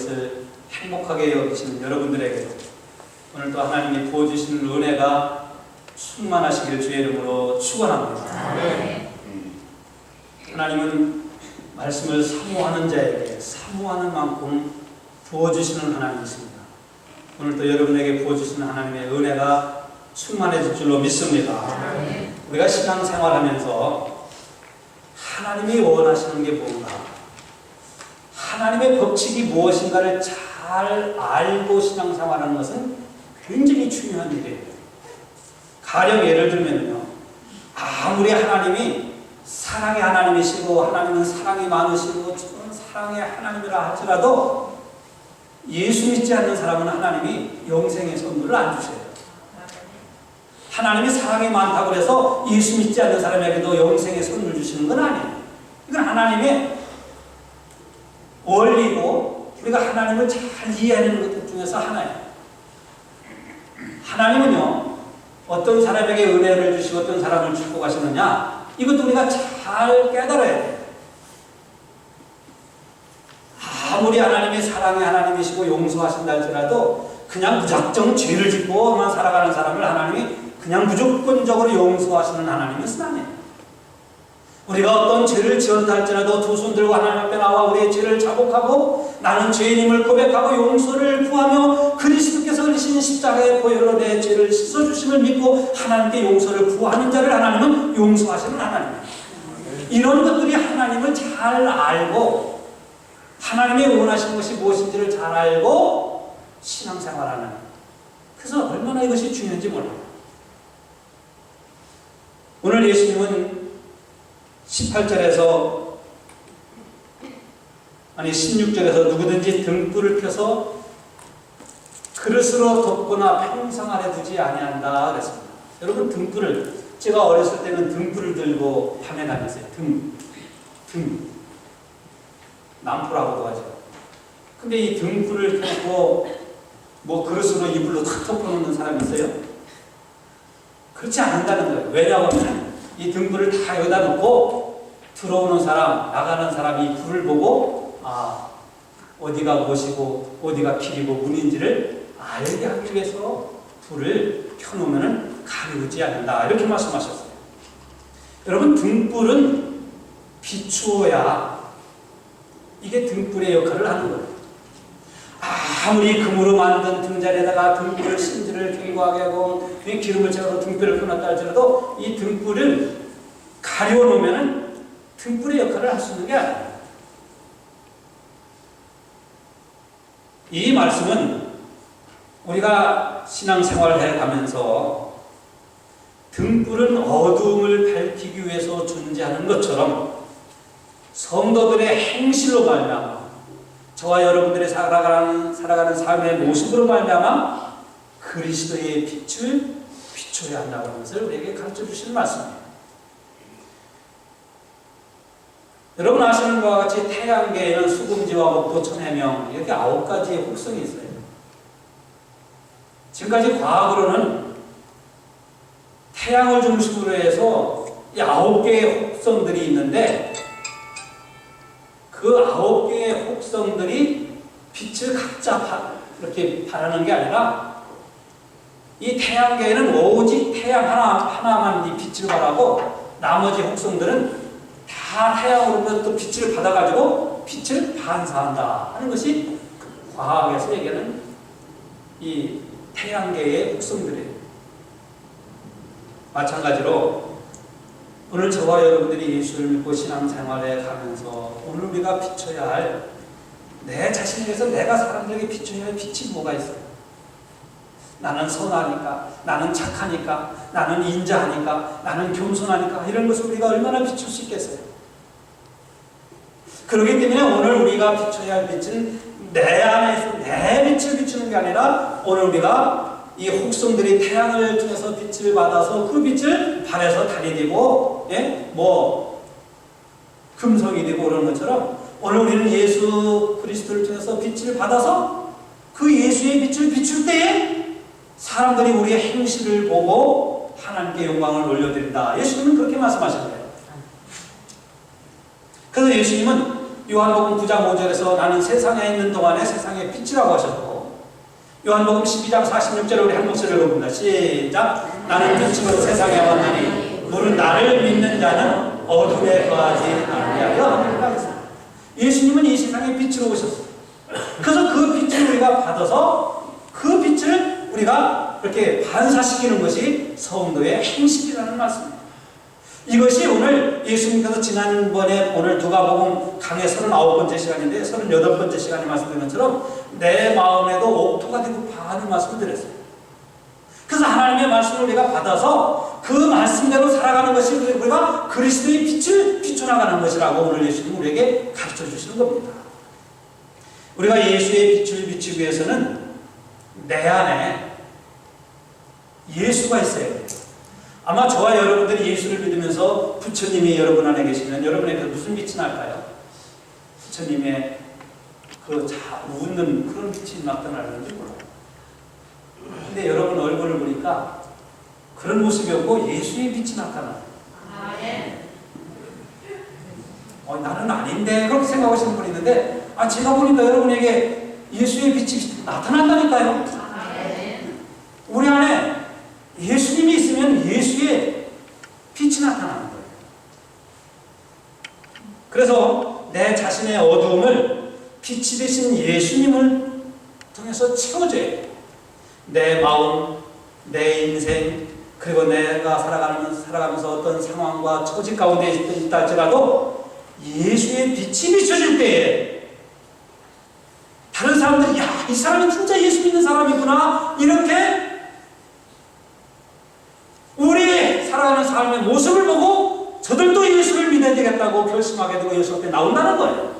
이것을 행복하게 여기시는 여러분들에게 오늘 또 하나님이 부어주시는 은혜가 충만하시기를 주의 이름으로 축원합니다. 하나님은 말씀을 사모하는 자에게 사모하는 만큼 부어주시는 하나님이십니다. 오늘 또 여러분에게 부어주시는 하나님의 은혜가 충만해질 줄로 믿습니다. 우리가 신앙생활하면서 하나님이 원하시는 게 뭔가, 하나님의 법칙이 무엇인가를 잘 알고 신앙생활하는 것은 굉장히 중요한 일이에요. 가령 예를 들면요, 아무리 하나님이 사랑의 하나님이시고 하나님은 사랑이 많으시고 저는 사랑의 하나님이라 할지라도 예수 믿지 않는 사람은 하나님이 영생의 선물을 안 주세요. 하나님이 사랑이 많다고 해서 예수 믿지 않는 사람에게도 영생의 선물 주시는 건 아니에요. 이건 하나님의 원리고 우리가 하나님을 잘 이해하는 것들 중에서 하나예요. 하나님은요, 어떤 사람에게 은혜를 주시고 어떤 사람을 축복하시느냐, 이것도 우리가 잘 깨달아야 돼요. 아무리 하나님이 사랑의 하나님이시고 용서하신다 할지라도 그냥 무작정 죄를 짓고만 살아가는 사람을 하나님이 그냥 무조건적으로 용서하시는 하나님은 아니에요. 우리가 어떤 죄를 지었다 할지라도 두 손 들고 하나님 앞에 나와 우리의 죄를 자복하고 나는 죄인임을 고백하고 용서를 구하며 그리스도께서 흘리신 십자가의 보혈로 내 죄를 씻어주심을 믿고 하나님께 용서를 구하는 자를 하나님은 용서하시는 하나님이에요. 이런 것들이 하나님을 잘 알고 하나님이 원하시는 것이 무엇인지를 잘 알고 신앙생활하는, 그래서 얼마나 이것이 중요한지 몰라요. 오늘 예수님은 18절에서 16절에서 누구든지 등불을 켜서 그릇으로 덮거나 평상 아래 두지 아니한다 그랬습니다. 여러분, 등불을, 제가 어렸을 때는 등불을 들고 밤에 다녔어요. 등 남포라고도 하죠. 근데 이 등불을 켜고 뭐 그릇으로 이불로 탁 덮어놓는 사람이 있어요? 그렇지 않는다는 거예요. 왜냐하면 이 등불을 다 여기다 놓고 들어오는 사람, 나가는 사람이 이 불을 보고 어디가 무엇이고 어디가 길이고 문인지를 알게 하기 위해서 불을 켜놓으면 가리우지 않는다, 이렇게 말씀하셨어요. 여러분, 등불은 비추어야 이게 등불의 역할을 하는 거예요. 아무리 금으로 만든 등자리에다가 등불을 심지를 견고하게 하고 기름을 채워서 등불을 켜놨다 할지라도 이 등불을 가려놓으면 등불의 역할을 할 수 있는 게 아니에요. 이 말씀은 우리가 신앙생활을 해가면서 등불은 어두움을 밝히기 위해서 존재하는 것처럼 성도들의 행실로 말미암아 저와 여러분들이 살아가는 삶의 모습으로 말미암아 그리스도의 빛을 비춰야 한다는 것을 우리에게 가르쳐 주시는 말씀입니다. 여러분 아시는 것과 같이 태양계에는 수금지와 목도, 천해명, 이렇게 9가지의 혹성이 있어요. 지금까지 과학으로는 태양을 중심으로 해서 이 9개의 혹성들이 있는데 그 9개의 혹성들이 빛을 각자 이렇게 발하는 게 아니라 이 태양계에는 오직 태양 하나만 이 빛을 발하고 나머지 혹성들은 다 태양으로부터 빛을 받아가지고 빛을 반사한다 하는 것이 과학에서 얘기하는 이 태양계의 혹성들이에요. 마찬가지로 오늘 저와 여러분들이 예수를 믿고 신앙생활에 가면서 오늘 우리가 비춰야 할, 내 자신에 대해서 내가 사람들에게 비춰야 할 빛이 뭐가 있어요? 나는 선하니까, 나는 착하니까, 나는 인자하니까, 나는 겸손하니까, 이런 것을 우리가 얼마나 비출 수 있겠어요? 그렇기 때문에 오늘 우리가 비춰야 할 빛은 내 안에서 내 빛을 비추는 게 아니라 오늘 우리가 이 혹성들이 태양을 통해서 빛을 받아서 그 빛을 발에서 달이 되고, 금성이 되고 그런 것처럼 오늘 우리는 예수 그리스도를 통해서 빛을 받아서 그 예수의 빛을 비출 때에 사람들이 우리의 행실을 보고 하나님께 영광을 올려드린다. 예수님은 그렇게 말씀하신 거예요. 그래서 예수님은 요한복음 9장 5절에서 나는 세상에 있는 동안에 세상의 빛이라고 하셨고, 요한복음 12장 46절에 우리 한 목소리를 읽어봅니다. 시작. 나는 빛으로 세상에 왔나니 물은 나를 믿는 자는 어둠에 거하지 아니하여. 예수님은 이 세상에 빛으로 오셨어요. 그래서 그 빛을 우리가 받아서 그 빛을 우리가 이렇게 반사시키는 것이 성도의 행실이라는 말씀입니다. 이것이 오늘 예수님께서 지난번에 오늘 누가복음 강의 39번째 시간인데 38번째 시간에 말씀드린 것처럼 내 마음에도 옥토가 되고 파하는 말씀을 드렸어요. 그래서 하나님의 말씀을 우리가 받아서 그 말씀대로 살아가는 것이 우리가 그리스도의 빛을 비춰나가는 것이라고 오늘 예수님 우리에게 가르쳐 주시는 겁니다. 우리가 예수의 빛을 비추기 위해서는 내 안에 예수가 있어야 돼요. 아마 저와 여러분들이 예수를 믿으면서 부처님이 여러분 안에 계시면 여러분에게 무슨 빛이 날까요? 부처님의 그 웃는 그런 빛이 나타나는지 몰라요. 근데 여러분 얼굴을 보니까 그런 모습이 없고 예수의 빛이 나타나요. 나는 아닌데 그렇게 생각하시는 분이 있는데 제가 보니까 여러분에게 예수의 빛이 나타난다니까요. 우리 안에 예수님이 있으면 예수의 빛이 나타나는 거예요. 그래서 내 자신의 어두움을 빛이 되신 예수님을 통해서 채워줘야 돼요. 내 마음, 내 인생, 그리고 내가 살아가면서 어떤 상황과 처지 가운데 있다 할지라도 예수의 빛이 비춰질 때에 다른 사람들이 이 사람은 진짜 예수 믿는 사람이구나 이렇게 우리 살아가는 삶의 모습을 보고 저들도 예수를 믿어야 되겠다고 결심하게 되고 예수 앞에 나온다는 거예요.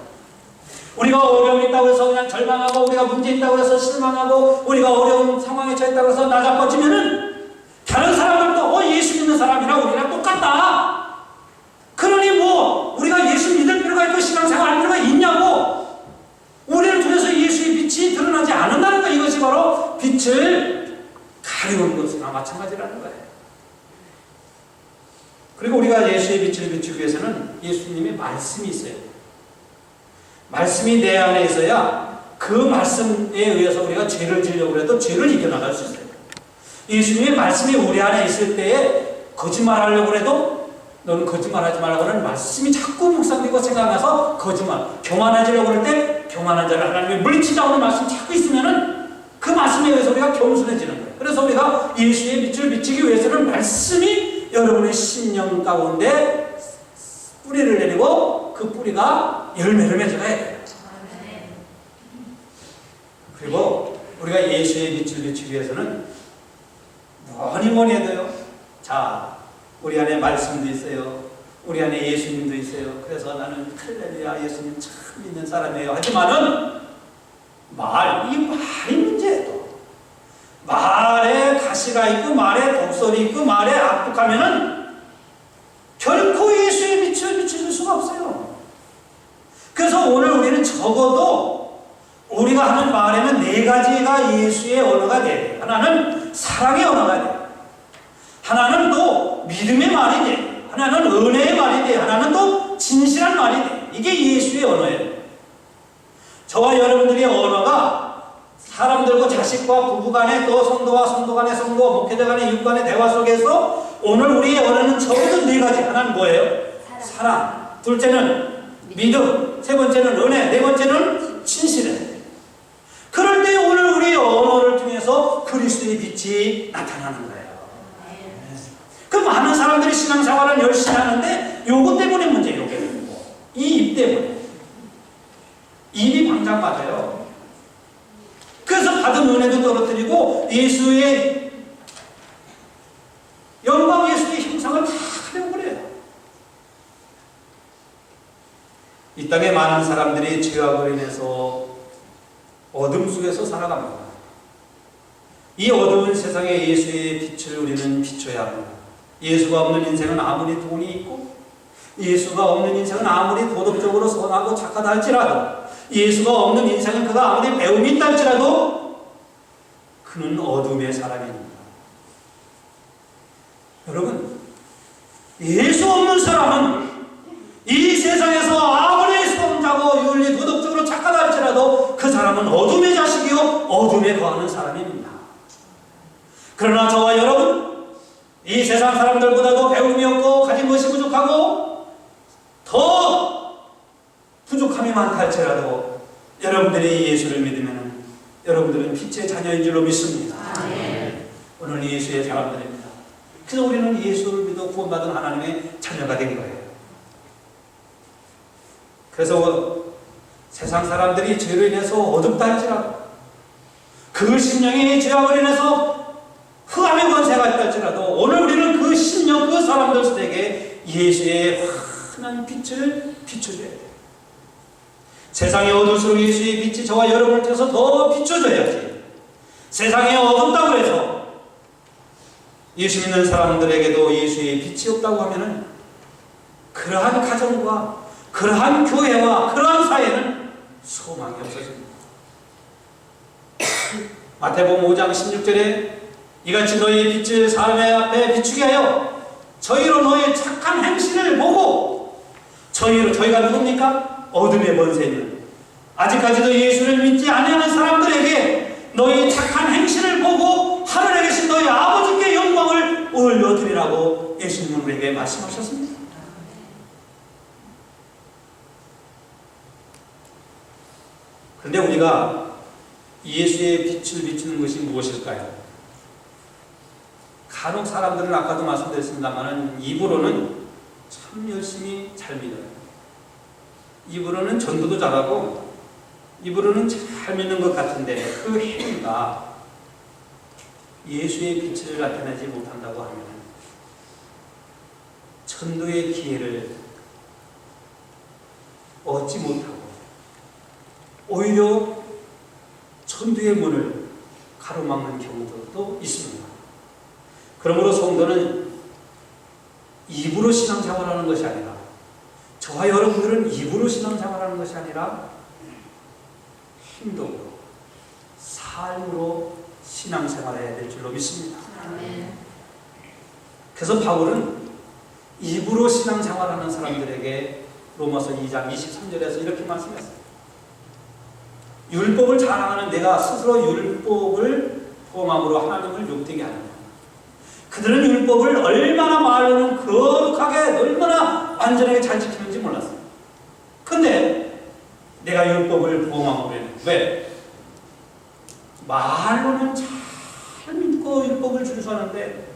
우리가 어려움이 있다고 해서 그냥 절망하고 우리가 문제 있다고 해서 실망하고 우리가 어려운 상황에 처했다고 해서 나자빠지면은 다른 사람들도 예수 믿는 사람이랑 우리랑 똑같다. 그러니 우리가 예수 믿을 필요가 있고 신앙생활 할 필요가 있냐고. 우리를 통해서 예수의 빛이 드러나지 않는다는 거. 이것이 바로 빛을 가리우는 것이나 마찬가지라는 거예요. 그리고 우리가 예수의 빛을 비추기 위해서는 예수님의 말씀이 있어요. 말씀이 내 안에 있어야 그 말씀에 의해서 우리가 죄를 지으려고 해도 죄를 이겨나갈 수 있어요. 예수님의 말씀이 우리 안에 있을 때에 거짓말하려고 해도 너는 거짓말하지 말라고 하는 말씀이 자꾸 묵상되고 생각나서 거짓말, 교만해지려고 할 때 교만한 자를 하나님이 물리치자고 하는 말씀이 자꾸 있으면은 그 말씀에 의해서 우리가 겸손해지는 거예요. 그래서 우리가 예수의 빛을 비추기 위해서는 말씀이 여러분의 심령 가운데 뿌리를 내리고 그 뿌리가 열매를 맺어가야 돼요. 그리고 우리가 예수의 빛을 비추기 위해서는 뭐니 해도요. 우리 안에 말씀도 있어요. 우리 안에 예수님도 있어요. 그래서 나는 할렐루야 예수님 참 믿는 사람이에요. 하지만은 이 말이 문제예요. 말에 가시가 있고 말에 독설이 있고 말에 악독하면은 결코 예수의 빛을 비춰줄 수가 없어요. 그래서 오늘 우리는 적어도 우리가 하는 말에는 4가지가 예수의 언어가 돼요. 하나는 사랑의 언어가 돼요. 하나는 또 믿음의 말이 돼요. 하나는 은혜의 말이 돼요. 하나는 또 진실한 말이 돼요. 이게 예수의 언어예요. 저와 여러분들의 언어가 사람들과 자식과 부부간에 또 성도와 성도 간의 성도, 목회자 간의 육 간의 대화 속에서 오늘 우리의 언어는 적어도 4가지. 하나는 뭐예요? 사랑. 둘째는 믿음. 세 번째는 은혜. 네 번째는 진실해. 그럴 때 오늘 우리의 언어를 통해서 그리스도의 빛이 나타나는 거예요. 그 많은 사람들이 신앙생활을 열심히 하는데 요거 때문에 문제예요. 이 입 때문에. 입이 방장 맞아요. 그래서 받은 은혜도 떨어뜨리고 예수의 영광, 예수의 형상을 다 가려버려요. 이 땅에 많은 사람들이 죄악으로 인해서 어둠 속에서 살아갑니다. 이 어두운 세상에 예수의 빛을 우리는 비춰야 합니다. 예수가 없는 인생은 아무리 돈이 있고 예수가 없는 인생은 아무리 도덕적으로 선하고 착하다 할지라도 예수가 없는 인생은 그가 아무리 배움이 있다 할지라도 그는 어둠의 사람입니다. 여러분, 예수 없는 사람은 이 세상에서 아무리 성자고 사람은 어둠의 자식이요 어둠에 거하는 사람입니다. 그러나 저와 여러분, 이 세상 사람들보다도 배움이 없고 가진 것이 부족하고 더 부족함이 많다 할지라도 여러분들이 예수를 믿으면 여러분들은 빛의 자녀인 줄로 믿습니다. 오늘 예수의 사람들입니다. 그래서 우리는 예수를 믿어 구원받은 하나님의 자녀가 된 거예요. 그래서 세상 사람들이 죄로 인해서 어둡다 할지라도 그 심령이 죄악으로 인해서 흑암의 권세가 있다 할지라도 오늘 우리는 그 심령, 그 사람들에게 예수의 환한 빛을 비춰줘야 돼요. 세상에 어두울수록 예수의 빛이 저와 여러분을 통해서 더 비춰줘야지. 세상에 어둡다고 해서 예수 믿는 사람들에게도 예수의 빛이 없다고 하면은 그러한 가정과 그러한 교회와 그러한 사회는 소망이 없어집니다. 마태복음 5장 16절에 이같이 너희의 빛을 사람의 앞에 비추게 하여 저희로 너희의 착한 행실을 보고 저희가 누굽니까? 어둠의 권세는 아직까지도 예수를 믿지 아니하는 사람들에게 너희 착한 행실을 보고 하늘에 계신 너희 아버지께 영광을 올려드리라고 예수님은 우리에게 말씀하셨습니다. 그런데 우리가 예수의 빛을 비추는 것이 무엇일까요? 간혹 사람들은 아까도 말씀드렸습니다만 입으로는 참 열심히 잘 믿어요. 입으로는 전도도 잘하고 입으로는 잘 믿는 것 같은데 그 행위가 예수의 빛을 나타내지 못한다고 하면 전도의 기회를 얻지 못하고 오히려 전도의 문을 가로막는 경우도 있습니다. 그러므로 성도는 입으로 신앙생활하는 것이 아니라 저와 여러분들은 입으로 신앙생활하는 것이 아니라 행동으로 삶으로 신앙생활해야 될 줄로 믿습니다. 그래서 바울은 입으로 신앙생활하는 사람들에게 로마서 2장 23절에서 이렇게 말씀했어요. 율법을 자랑하는 내가 스스로 율법을 포함함으로 하나님을 욕되게 하느냐. 그들은 율법을 얼마나 말로는 거룩하게 얼마나 완전하게 잘 지키는지 몰랐어요. 근데 내가 율법을 포함함으로 했는데 왜? 말로는 잘 믿고 율법을 준수하는데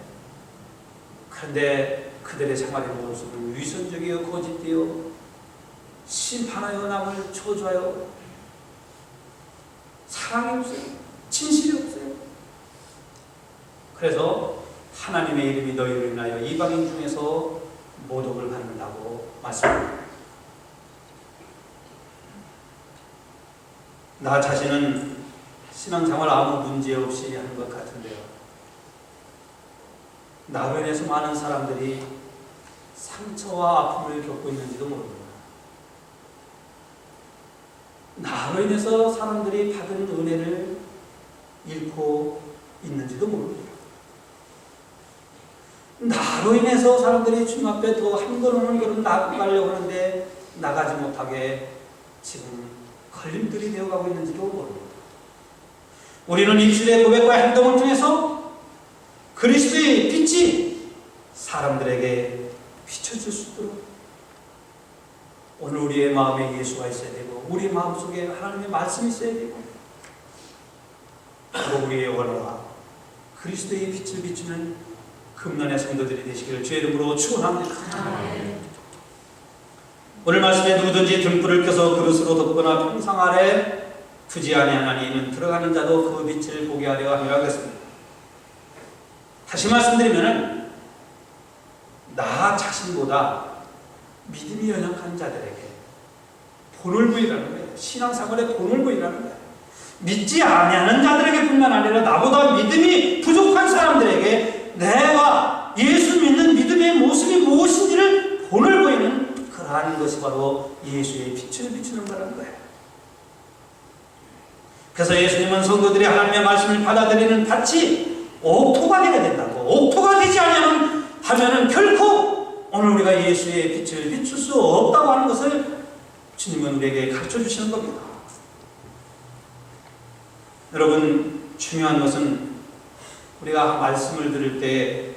그런데 그들의 생활의 모습은 위선적이요 거짓되어 심판하여 남을 저주하여 사랑이 없어요. 진실이 없어요. 그래서 하나님의 이름이 너희를 인하여 이방인 중에서 모독을 받는다고 말씀합니다. 나 자신은 신앙생활 아무 문제 없이 하는 것 같은데요. 나로 인해서 많은 사람들이 상처와 아픔을 겪고 있는지도 모릅니다. 나로 인해서 사람들이 받은 은혜를 잃고 있는지도 모릅니다. 나로 인해서 사람들이 주님 앞에 더 한 걸음 나가려고 하는데 나가지 못하게 지금 걸림돌이 되어가고 있는지도 모릅니다. 우리는 입술의 고백과 행동을 통해서 그리스도의 빛이 사람들에게 비춰질 수 있도록 오늘 우리의 마음에 예수가 있어야 되고 우리 마음속에 하나님의 말씀이 있어야 되고 또 우리의 원어가 그리스도의 빛을 비추는 금년의 성도들이 되시기를 주의 이름으로 축원합니다. 오늘 말씀에 누구든지 등불을 켜서 그릇으로 덮거나 평상 아래 두지 아니하나니 이는 들어가는 자도 그 빛을 보게 하려 함이라고 했습니다. 다시 말씀드리면 나 자신보다 믿음이 연약한 자들에게 본을 보이라는 거예요. 신앙생활에 본을 보이라는 거예요. 믿지 아니하는 자들에게 뿐만 아니라 나보다 믿음이 부족한 사람들에게 내가 예수 믿는 믿음의 모습이 무엇인지를 본을 보이는 그러한 것이 바로 예수의 빛을 비추는 거라는 거예요. 그래서 예수님은 성도들이 하나님의 말씀을 받아들이는 밭이 옥토가 되어야 된다고. 옥토가 되지 하면은 결코 오늘 우리가 예수의 빛을 비출 수 없다고 하는 것을 주님은 우리에게 가르쳐 주시는 겁니다. 여러분, 중요한 것은 우리가 말씀을 들을 때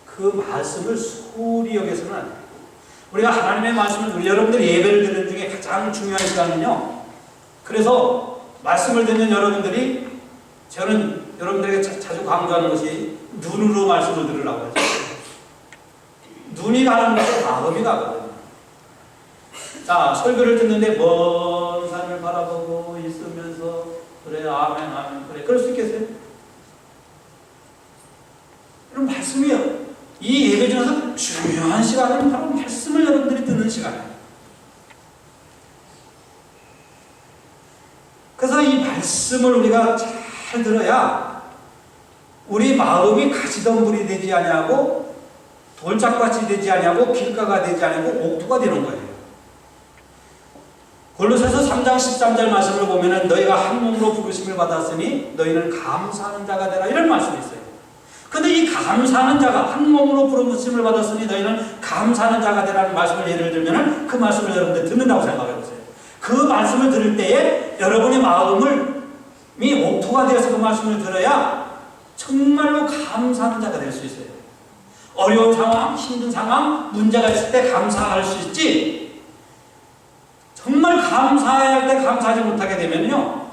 그 말씀을 소홀히 여겨서는 안 돼요. 우리가 하나님의 말씀을 들을, 여러분들 예배를 드리는 중에 가장 중요한 시간은요, 그래서 말씀을 듣는 여러분들이, 저는 여러분들에게 자주 강조하는 것이 눈으로 말씀을 들으라고 하죠. 눈이 가는 것은 마음이 가거든요. 자, 설교를 듣는데 먼 산을 바라보고 있으면서 그래 아멘 아멘 그래 그럴 수 있겠어요? 그럼 말씀이요. 이 예배 중에서 중요한 시간은 바로 말씀을 여러분들이 듣는 시간이에요. 그래서 이 말씀을 우리가 잘 들어야 우리 마음이 가시덤불이 되지 아니하고 돌짝밭이 되지 아니하고 길가가 되지 아니하고 옥토가 되는 거예요. 골로새서 3장 13절 말씀을 보면은 너희가 한 몸으로 부르심을 받았으니 너희는 감사하는 자가 되라, 이런 말씀이 있어요. 근데 이 감사하는 자가, 한 몸으로 부르심을 받았으니 너희는 감사하는 자가 되라는 말씀을 예를 들면은 그 말씀을 여러분들 듣는다고 생각해 보세요. 그 말씀을 들을 때에 여러분의 마음이 옥토가 되어서 그 말씀을 들어야 정말로 감사하는 자가 될 수 있어요. 어려운 상황, 힘든 상황, 문제가 있을 때 감사할 수 있지, 정말 감사해야 할 때 감사하지 못하게 되면요,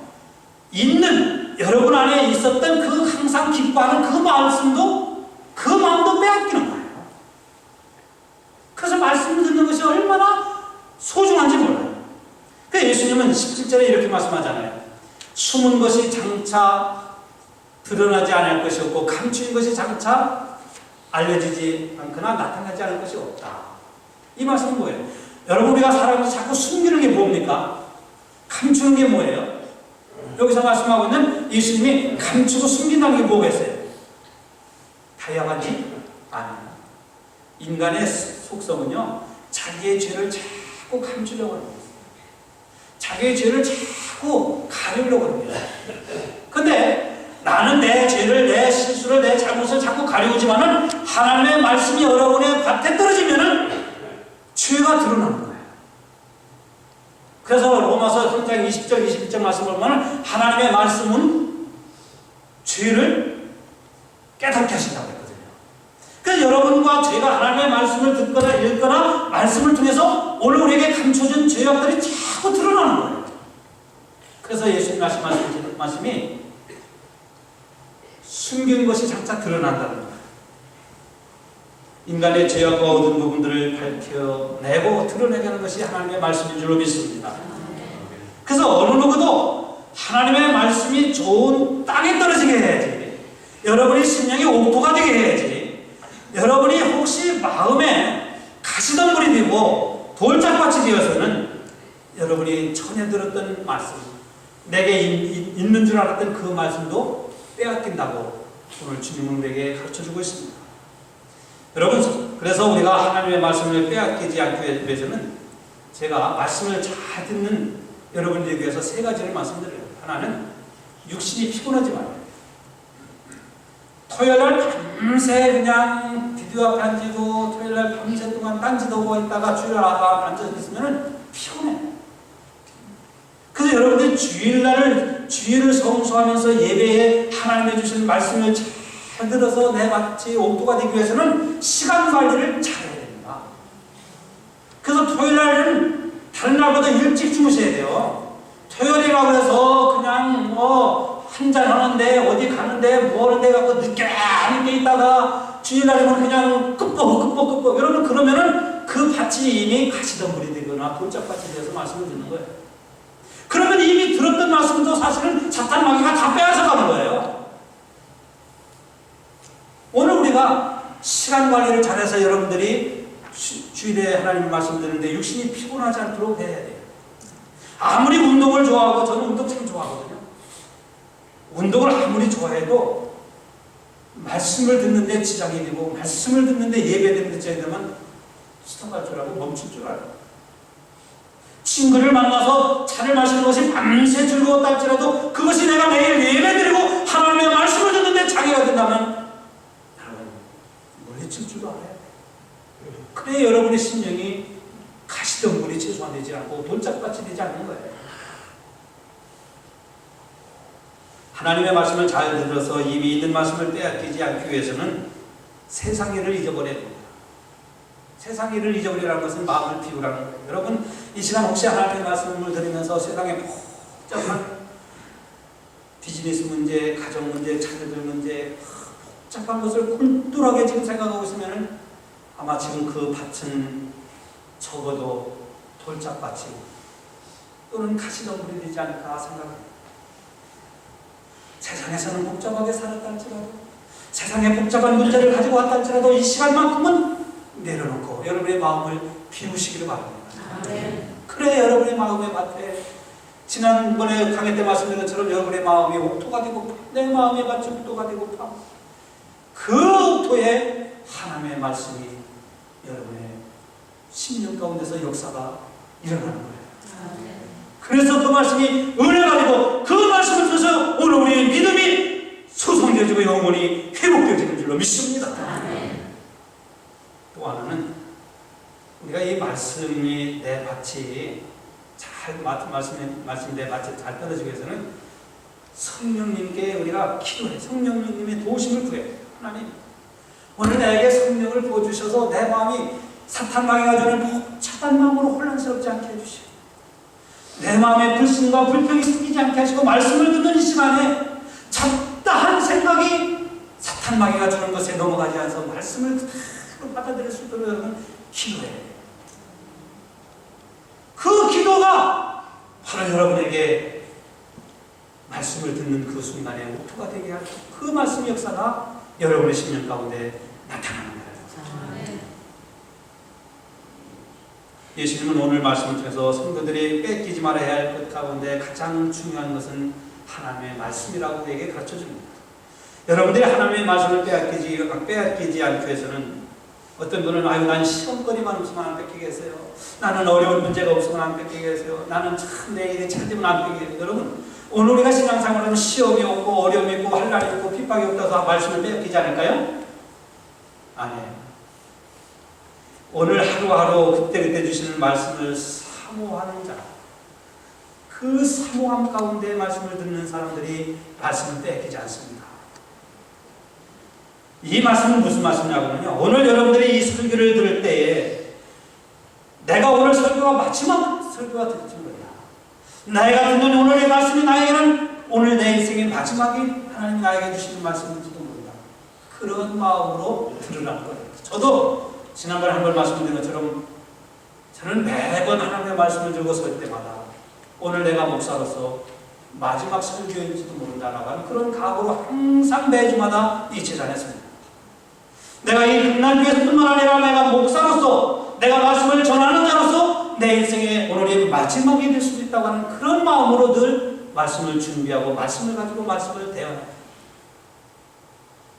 여러분 안에 있었던 그 항상 기뻐하는 그 말씀도, 그 마음도 빼앗기는 거예요. 그래서 말씀을 듣는 것이 얼마나 소중한지 몰라요. 그러니까 예수님은 17절에 이렇게 말씀하잖아요. 숨은 것이 장차 드러나지 않을 것이 없고 감추인 것이 장차 알려지지 않거나 나타나지 않을 것이 없다. 이 말씀은 뭐예요? 여러분, 우리가 살아가면서 자꾸 숨기는 게 뭡니까? 감추는 게 뭐예요? 여기서 말씀하고 있는 예수님이 감추고 숨긴다는 게 뭐겠어요? 다양하지 않아요. 인간의 속성은요, 자기의 죄를 자꾸 감추려고 합니다. 자기의 죄를 자꾸 가리려고 합니다. 근데 나는 내 죄를, 내 실수를, 내 잘못을 자꾸 가리우지만은 하나님의 말씀이 여러분의 밭에 떨어지면은 죄가 드러나는 거예요. 그래서 로마서 3장 20절 21절 말씀을 보면 하나님의 말씀은 죄를 깨닫게 하신다고 했거든요. 그래서 여러분과 제가 하나님의 말씀을 듣거나 읽거나 말씀을 통해서 오늘 우리에게 감춰진 죄악들이 자꾸 드러나는 거예요. 그래서 예수님 말씀이 숨긴 것이 장차 드러난다는 거예요. 인간의 죄악과 어두운 부분들을 밝혀내고 드러내게 하는 것이 하나님의 말씀인 줄로 믿습니다. 그래서 어느 누구도 하나님의 말씀이 좋은 땅에 떨어지게 해야지, 여러분의 심령이 옥토가 되게 해야지, 여러분이 혹시 마음에 가시덤불이 되고 돌짝밭이 되어서는 여러분이 전에 들었던 말씀, 내게 있는 줄 알았던 그 말씀도 빼앗긴다고 오늘 주님은 우리에게 가르쳐주고 있습니다. 여러분, 그래서 우리가 하나님의 말씀을 빼앗기지 않기 위해서는 제가 말씀을 잘 듣는 여러분들에게 위해서 세 가지를 말씀드려요. 하나는 육신이 피곤하지 말아요. 토요일날 밤새 그냥 비디오 앞에 앉고 토요일날 밤새 동안 딴지도 보고 있다가 주일 앞에 앉아있으면 피곤해. 그래서 여러분들 주일을 성수하면서 예배에 하나님의 주신 말씀을 잘 들어서 내 마치 옥토가 되기 위해서는 시간 관리를 잘해야 됩니다. 그래서 토요일날은 다른 날보다 일찍 주무셔야 돼요. 토요일이라고 해서 그냥 한잔 하는데 어디 가는데 뭐 하는데 갖고 늦게 있다가 주일날이면 그냥 끄뻑 여러분, 그러면은 그 밭이 이미 가시덤불이 되거나 돌짝밭이 되어서 말씀을 듣는 거예요. 그러면 이미 들었던 말씀도 사실은 사탄 마귀가 다 빼앗아 가는 거예요. 오늘 우리가 시간 관리를 잘해서 여러분들이 주일에 하나님 말씀 듣는데 육신이 피곤하지 않도록 해야 돼요. 아무리 운동을 좋아하고, 저는 운동 참 좋아하거든요. 운동을 아무리 좋아해도 말씀을 듣는데 지장이 되고 말씀을 듣는데 예배드리는데 지장이 되면 스톱 갈 줄 알고 멈출 줄 알아요. 친구를 만나서 차를 마시는 것이 밤새 즐거웠다 할지라도 그것이 내가 내일 예배드리고 하나님의 말씀을 듣는데 장애가 된다면 여러분, 물리칠 줄도 알아야 돼요. 그래야 여러분의 심령이 가시덤불이 최소화되지 않고 돌짝밭이 되지 않는 거예요. 하나님의 말씀을 잘 들어서 이미 있는 말씀을 빼앗기지 않기 위해서는 세상 일을 잊어버려야 됩니다. 세상 일을 잊어버리라는 것은 마음을 비우라는 거예요. 여러분, 이 시간 혹시 하나님의 말씀을 들으면서 세상에 복잡한 비즈니스 문제, 가정 문제, 자녀들 문제, 복잡한 것을 곤돌하게 지금 생각하고 있으면 아마 지금 그 밭은 적어도 돌짝밭이 또는 가시덤불이 되지 않을까 생각합니다. 세상에서는 복잡하게 살았다 할지라도, 세상에 복잡한 문제를 가지고 왔다 할지라도 이 시간만큼은 내려놓고 여러분의 마음을 비우시기를 바랍니다. 그래 여러분의 마음의 밭에 지난번에 강의 때 말씀드린 것처럼 여러분의 마음이 옥토가 되고 내 마음의 밭이 옥토가 되고 그 옥토에 하나님의 말씀이 여러분의 심령 가운데서 역사가 일어나는 거예요. 그래서 그 말씀이 은혜가 되고 그 말씀을 통해서 오늘 우리의 믿음이 소성되어지고 영원히 회복되어지는 줄로 믿습니다. 또 하나는 우리가 이 말씀이 내 밭이 잘 말씀 내 밭이 잘 떨어지기 위해서는 성령님께 우리가 기도해 성령님의 도우심을 구해. 하나님 오늘 나에게 성령을 부어주셔서 내 마음이 사탄마귀가 주는 복잡한 마음으로 혼란스럽지 않게 해주시고 내 마음에 불신과 불평이 생기지 않게 하시고 말씀을 듣는 이 시간에 잡다한 생각이 사탄마귀가 주는 것에 넘어가지 않아서 말씀을 그대로 받아들일 수 있도록 여러분 기도해야 돼요. 그 기도가 바로 여러분에게 말씀을 듣는 그 순간에 옥토가 되게 할 그 말씀 역사가 여러분의 심령 가운데 나타나는 거예요. 예수님은 오늘 말씀을 통해서 성도들이 뺏기지 말아야 할 것 가운데 가장 중요한 것은 하나님의 말씀이라고 우리에게 가르쳐줍니다. 여러분들이 하나님의 말씀을 빼앗기지 않기 위해서는 어떤 분은 난 시험거리만 없으면 안 뺏기겠어요. 나는 어려운 문제가 없으면 안 뺏기겠어요. 나는 참 내 일이 잘 되면 안 뺏기겠어요. 여러분 오늘 우리가 신앙생활하면 시험이 없고 어려움이 있고 환난이 없고 핍박이 없다고 말씀을 빼앗기지 않을까요? 아니에요. 오늘 하루하루 그때그때 주시는 말씀을 사모하는 자, 그 사모함 가운데 말씀을 듣는 사람들이 말씀을 빼앗기지 않습니다. 이 말씀은 무슨 말씀이냐면요, 오늘 여러분들이 이 설교를 들을 때에 내가 오늘 설교가 마지막 설교가 될지 몰라. 내가 듣는 오늘의 말씀이 나에게는 오늘 내 인생의 마지막이 하나님이 나에게 주시는 말씀인지도 모른다. 그런 마음으로 들으라는 거예요. 저도 지난번에 한 번 말씀드린 것처럼 저는 매번 하나님의 말씀을 들고 설 때마다 오늘 내가 목사로서 마지막 설교인지도 모른다라는 그런 각오로 항상 매주마다 이 재단에 섭니다. 내가 이 금난교회에서뿐만 아니라 내가 목사로서 내가 말씀을 전하는 자로서 내 인생의 오늘이 마지막이 될 수도 있다고 하는 그런 마음으로 늘 말씀을 준비하고 말씀을 가지고 말씀을 대하는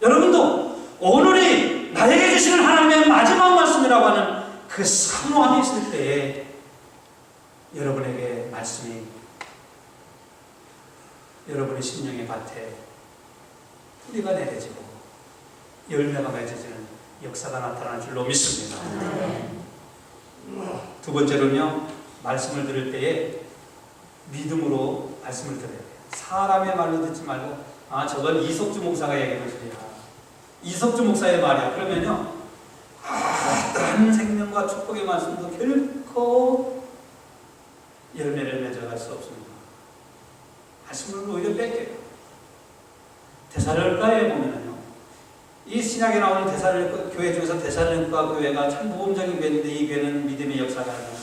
여러분도 오늘이 나에게 주시는 하나님의 마지막 말씀이라고 하는 그 사모함이 있을 때에 여러분에게 말씀이 여러분의 심령의 밭에 뿌리가 내려지고 열매가 맺어지는 역사가 나타날 줄로 믿습니다. 두 번째로는요, 말씀을 들을 때에 믿음으로 말씀을 들어야 돼요. 사람의 말로 듣지 말고 저건 이석주 목사가 얘기하는 소리야. 이석주 목사의 말이야. 그러면요, 어떠한 생명과 축복의 말씀도 결코 열매를 맺어갈 수 없습니다. 말씀을 오히려 뺏겨요. 데살로니가에 보면요, 이 신약에 나오는 데살로니가 교회 중에서 데살로니가 교회가 참 모범적인 교회인데 이 교회는 믿음의 역사가 하는 거예요.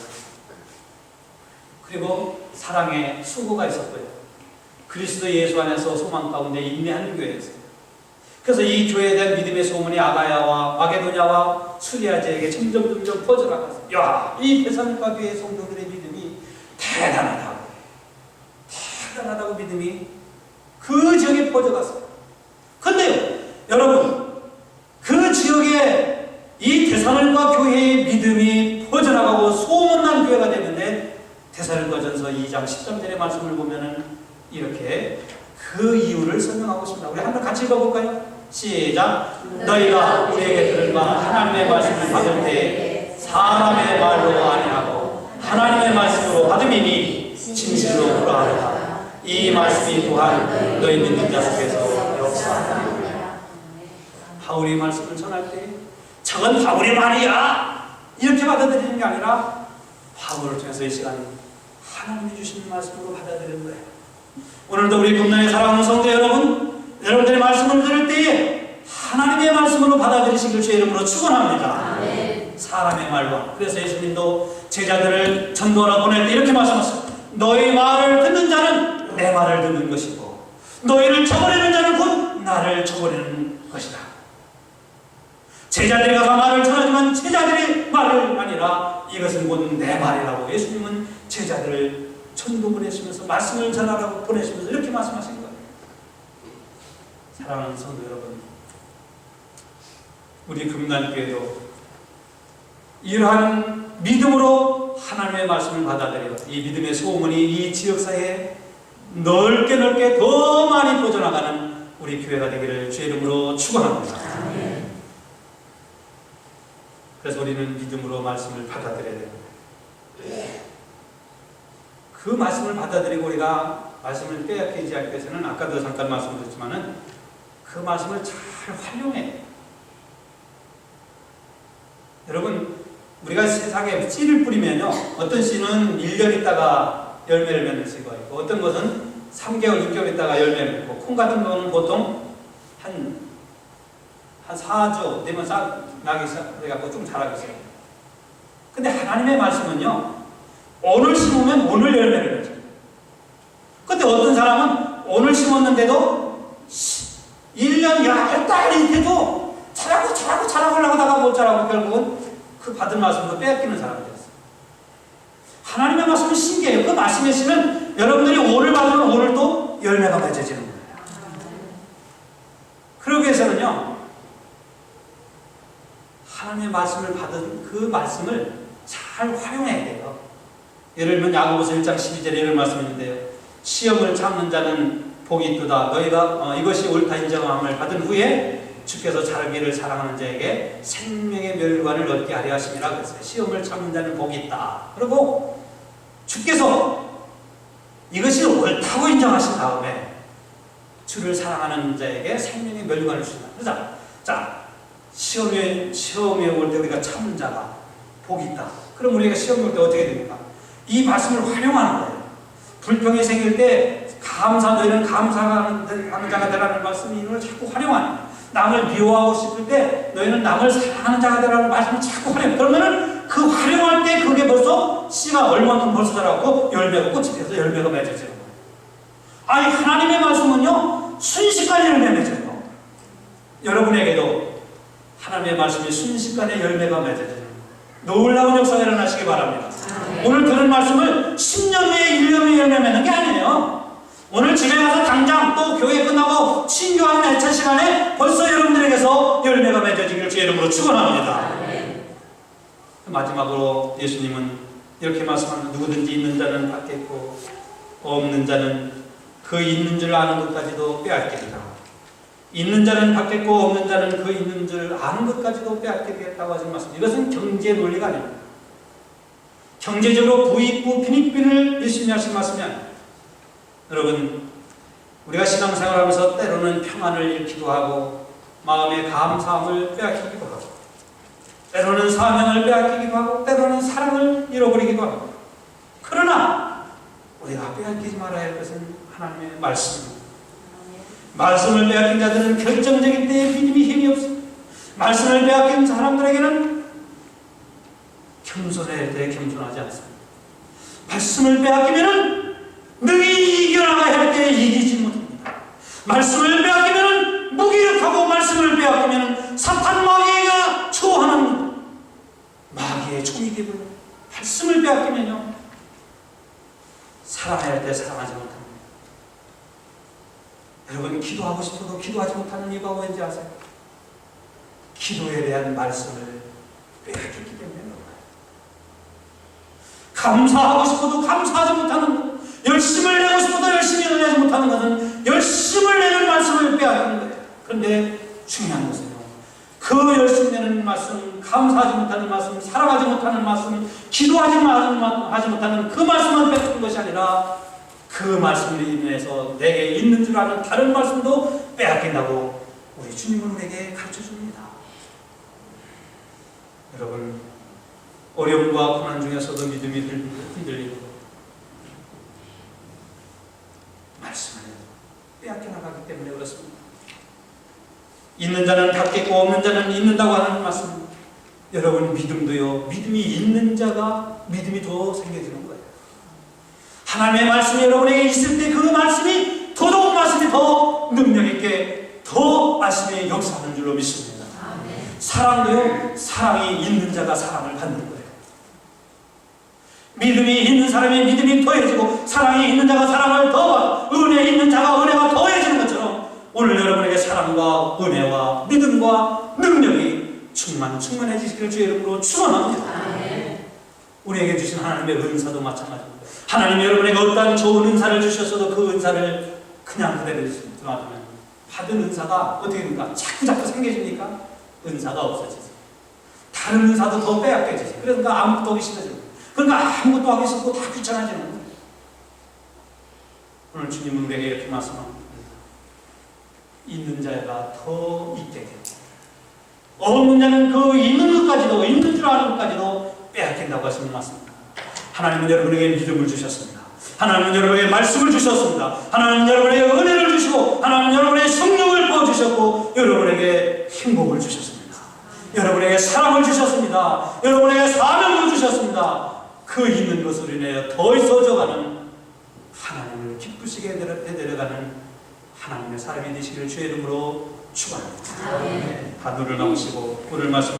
그리고 사랑의 수고가 있었고요. 그리스도 예수 안에서 소망 가운데 인내하는 교회였어요. 그래서 이 교회에 대한 믿음의 소문이 아가야와 마게도냐와 수리아 지역에 점점 퍼져나가서 이 데살로니가 교회의 성도들의 믿음이 대단하다고 믿음이 그 지역에 퍼져갔어요. 근데요, 여러분, 그 지역에 이 데살로니가 교회의 믿음이 퍼져나가고 소문난 교회가 되는데 데살로니가전서 2장 13절의 말씀을 보면은 이렇게 그 이유를 설명하고 있습니다. 우리 한번 같이 읽어볼까요? 시작. 너희가 우리에게 들은 바 하나님의 말씀을 받을 때에 사람의 말로 아니하고 하나님의 말씀으로 받음이니 진실로 그러하도다. 이 말씀이 또한 너희 믿는 자 속에서 역사하리라. 바울이 말씀을 전할 때 저건 바울의 말이야 이렇게 받아들이는 게 아니라 바울을 통해서 이 시간 하나님이 주신 말씀으로 받아들이는 거예요. 오늘도 우리 금난의 사랑하는 성도 여러분, 여러분들의 말씀을 들을 때에 하나님의 말씀으로 받아들이시길 주의 이름으로 축원합니다. 사람의 말과. 그래서 예수님도 제자들을 전도하러 보낼 때 이렇게 말씀하셨어요. 너희 말을 듣는 자는 내 말을 듣는 것이고 너희를 쳐버리는 자는 곧 나를 쳐버리는 것이다. 제자들이 가서 말을 전하지만 제자들의 말을 아니라 이것은 곧 내 말이라고 예수님은 제자들을 전도 보내시면서 말씀을 전하라고 보내시면서 이렇게 말씀하신 거예요. 사랑하는 성도 여러분, 우리 금단교회도 이러한 믿음으로 하나님의 말씀을 받아들여 이 믿음의 소문이 이 지역사회에 넓게 더 많이 퍼져나가는 우리 교회가 되기를 주의 이름으로 축원합니다. 그래서 우리는 믿음으로 말씀을 받아들여야 됩니다. 그 말씀을 받아들이고 우리가 말씀을 빼앗기지 않기 위해서는 아까도 잠깐 말씀드렸지만은 그 말씀을 잘 활용해야 돼요. 여러분, 우리가 세상에 씨를 뿌리면요, 어떤 씨는 1년 있다가 열매를 맺는 씨가 있고 어떤 것은 3개월, 6개월 있다가 열매를 맺고 콩 같은 거는 보통 한 4주 되면 싹 나기 시작해갖고 좀 자라기 시작해요. 근데 하나님의 말씀은요, 오늘 심으면 오늘 열매를 맺어요. 근데 어떤 사람은 오늘 심었는데도 1년, 10달이 돼도 자라고 하다가 못 자라고 결국은 그 받은 말씀도 빼앗기는 사람이 됐어요. 하나님의 말씀은 신기해요. 그 말씀의 씨는 여러분들이 오늘 받으면 오늘 또 열매가 맺어지는 거예요. 그러기 위해서는요, 하나님의 말씀을 받은 그 말씀을 잘 활용해야 돼요. 예를 들면 야고보서 1장 12절에 이런 말씀이 있는데요. 시험을 참는 자는 복이 있도다. 너희가 이것이 옳다 인정함을 받은 후에 주께서 자기를 사랑하는 자에게 생명의 멸관을 얻게 하려 하심이라 그랬어요. 시험을 참는 자는 복이 있다. 그리고 주께서 이것이 옳다고 인정하신 다음에 주를 사랑하는 자에게 생명의 멸관을 주신다. 그러자, 자, 시험에 올 때 우리가 참는 자가 복이 있다. 그럼 우리가 시험에 올 때 어떻게 됩니까? 이 말씀을 활용하는 거예요. 불평이 생길 때 너희는 감사하는 자가 되라는 말씀이 이걸 자꾸 활용하는 거예요. 남을 미워하고 싶을 때 너희는 남을 사랑하는 자가 되라는 말씀을 자꾸 활용해요. 그러면은 그 활용할 때 그게 벌써 씨가 얼마만큼 벌써 자라고 열매가 꽃이 피어서 열매가 맺어지는 거예요. 아니, 하나님의 말씀은요, 순식간에 열매 맺어요. 여러분에게도 하나님의 말씀이 순식간에 열매가 맺어져요. 놀라운 역사가 일어나시기 바랍니다. 오늘 들은 말씀을 10년 후에 1년 후에 열매 맺는 게 아니에요. 오늘 집에 가서 당장 또 교회 끝나고 신교하는 애차 시간에 벌써 여러분들에게서 열매가 맺어지기를 주의 이름으로 축원합니다. 마지막으로 예수님은 이렇게 말씀합니다. 누구든지 있는 자는 받겠고 없는 자는 그 있는 줄 아는 것까지도 빼앗기리라. 있는 자는 받겠고 없는 자는 그 있는 줄 아는 것까지도 빼앗기겠다고 하신 말씀. 이것은 경제 논리가 아닙니다. 경제적으로 부익부 빈익빈을 열심히 하신 말씀이 아닙니다. 여러분, 우리가 신앙생활하면서 때로는 평안을 잃기도 하고 마음의 감사함을 빼앗기기도 하고 때로는 사명을 빼앗기기도 하고 때로는 사랑을 잃어버리기도 하고, 그러나 우리가 빼앗기지 말아야 할 것은 하나님의 말씀입니다. 말씀을 빼앗긴 자들은 결정적인 때에 믿음이 힘이 없습니다. 말씀을 빼앗긴 사람들에게는 겸손할 때 겸손하지 않습니다. 말씀을 빼앗기면은 능히 이겨나가야 할 때 이기지 못합니다. 말씀을 빼앗기면은 무기력하고 말씀을 빼앗기면은 사탄 마귀가 초하는 마귀의 종이 되고, 말씀을 빼앗기면요, 사랑해야 할 때 사랑하지 못합니다. 여러분, 기도하고 싶어도 기도하지 못하는 이유가 왠지 아세요? 기도에 대한 말씀을 빼앗겼기 때문에 그런 거예요. 감사하고 싶어도 감사하지 못하는 것, 열심을 내고 싶어도 열심히 내지 못하는 것은 열심을 내는 말씀을 빼앗기는 거예요. 그런데 중요한 것은요, 그 열심 내는 말씀, 감사하지 못하는 말씀, 사랑하지 못하는 말씀, 기도하지 못하는 그 말씀을 뺏는 것이 아니라 그 말씀으로 인해서 내게 있는 줄 아는 다른 말씀도 빼앗긴다고 우리 주님은 우리에게 가르쳐줍니다. 여러분, 어려움과 고난 중에서도 믿음이 흔들리고 말씀을 빼앗겨 나가기 때문에 그렇습니다. 있는 자는 받겠고 없는 자는 있는다고 하는 말씀. 여러분, 믿음도요, 믿음이 있는 자가 믿음이 더 생겨지는 거예요. 하나님의 말씀이 여러분에게 있을 때 그 말씀이 더더욱 말씀이 더 능력 있게 더 말씀이 역사하는 줄로 믿습니다. 사랑도요, 사랑이 있는 자가 사랑을 받는 거예요. 믿음이 있는 사람의 믿음이 더해지고 사랑이 있는 자가 사랑을 더 받고 은혜 있는 자가 은혜가 더해지는 것처럼 오늘 여러분에게 사랑과 은혜와 믿음과 능력이 충만해지시기를 주의 이름으로 축원합니다. 우리에게 주신 하나님의 은사도 마찬가지입니다. 하나님이 여러분에게 어떠한 좋은 은사를 주셨어도 그 은사를 그냥 그대로 놔두면 받은 은사가 어떻게 됩니까? 자꾸 생겨집니까? 은사가 없어지죠. 다른 은사도 더 빼앗겨지죠. 그러니까 아무것도 하기 싫어져요. 그러니까 아무것도 하기 싫고 다 귀찮아지는 거예요. 오늘 주님은 우리에게 이렇게 말씀합니다. 있는 자가 더 있게 되고 없는 자는 그 있는 것까지도 있는 줄 아는 것까지도 빼앗긴다고 하시는 말씀입니다. 하나님은 여러분에게 믿음을 주셨습니다. 하나님은 여러분에게 말씀을 주셨습니다. 하나님은 여러분에게 은혜를 주시고 하나님은 여러분에게 성령을 부어주셨고 여러분에게 행복을 주셨습니다. 여러분에게 사랑을 주셨습니다. 여러분에게 사명을 주셨습니다. 그 있는 것으로 인해 더 있어져가는 하나님을 기쁘시게 해드려가는 하나님의 사람이 되시기를 주의 이름으로 축원합니다. 다 눈을 감으시고 오늘 말씀